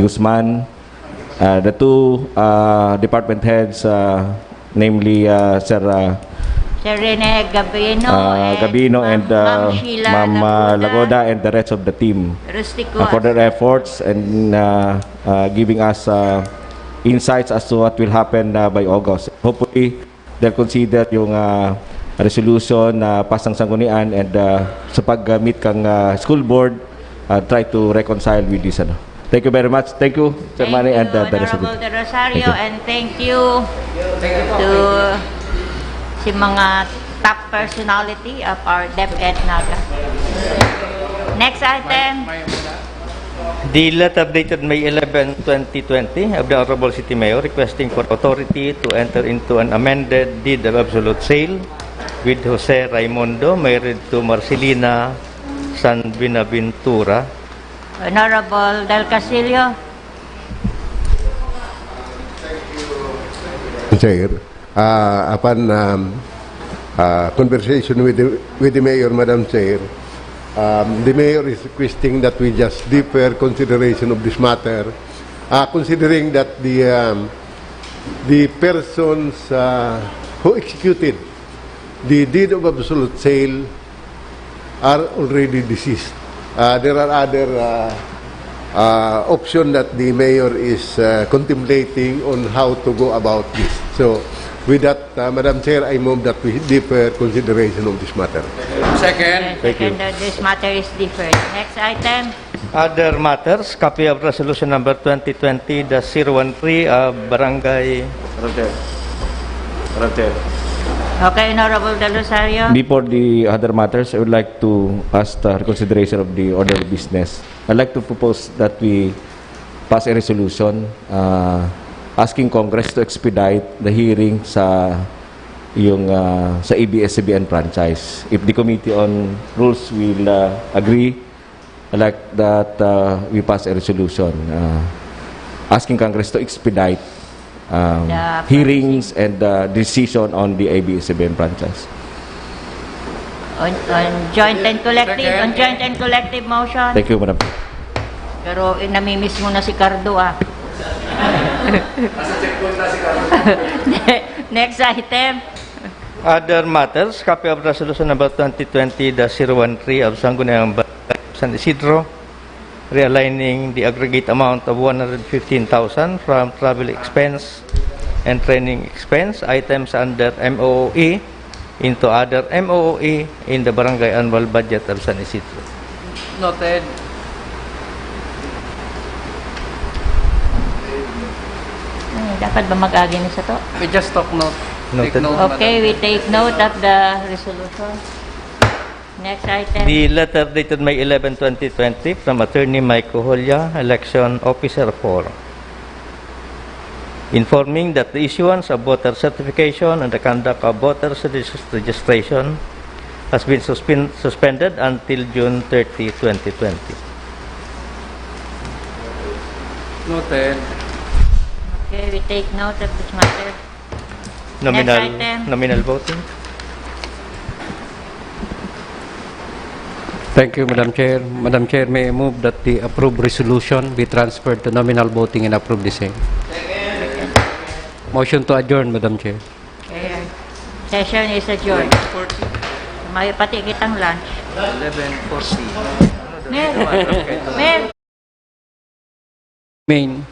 Guzman, the two department heads, namely Sir Rene Gabino and Ma'am Sheila Ma'am Lagoda and the rest of the team for their efforts and giving us insights as to what will happen by August. Hopefully, they'll consider yung resolution na pasang sanggunian and sa pag-meet kang school board, try to reconcile with this. Thank you very much. Thank you, Sir Manny, and the rest of Honorable the De Rosario, and thank you to si mga top personality of our DepEd Naga. Next item. The letter dated May 11, 2020 of the Honorable City Mayor requesting for authority to enter into an amended deed of absolute sale with Jose Raimundo married to Marcelina San Binaventura. Honorable Del Castillo. Chair, upon conversation with the Mayor, Madam Chair, the Mayor is requesting that we just defer consideration of this matter, considering that the persons who executed the deed of absolute sale are already deceased. There are other options that the Mayor is contemplating on how to go about this. So, with that, Madam Chair, I move that we defer consideration of this matter. Second. Second, this matter is deferred. Next item. Other matters, copy of resolution number 2020-013 of Barangay. Okay, Honorable Del Rosario. Before the other matters, I would like to ask the reconsideration of the order of business. I'd like to propose that we pass a resolution asking Congress to expedite the hearing sa sa ABS-CBN franchise. If the Committee on Rules will agree, I'd like that we pass a resolution asking Congress to expedite hearings and decision on the ABS-CBN franchise. On joint and collective motion. Thank you, Madam. Pero namimiss mo na si Cardo Next item. Other matters, copy of resolution number 2020-013 of Sangguniang San Isidro, realigning the aggregate amount of 115,000 from travel expense and training expense items under MOE into other MOE in the barangay annual budget of San Isidro. Noted. Dapat ba mag-agi sa to? We just took note. Noted. Take note, Okay, Madam. we take note of the resolution. Next item. The letter dated May 11, 2020 from Attorney Mike Coholia, Election Officer 4, informing that the issuance of voter certification and the conduct of voter registration has been suspended until June 30, 2020. Noted. Okay, we take note of this matter. Nominal, Next item. nominal voting. Thank you, Madam Chair. Madam Chair, may I move that the approved resolution be transferred to nominal voting and approve the same. Motion to adjourn, Madam Chair. Okay. Session is adjourned. May pati kitang lunch. 11:40. Mel! Mel! Main.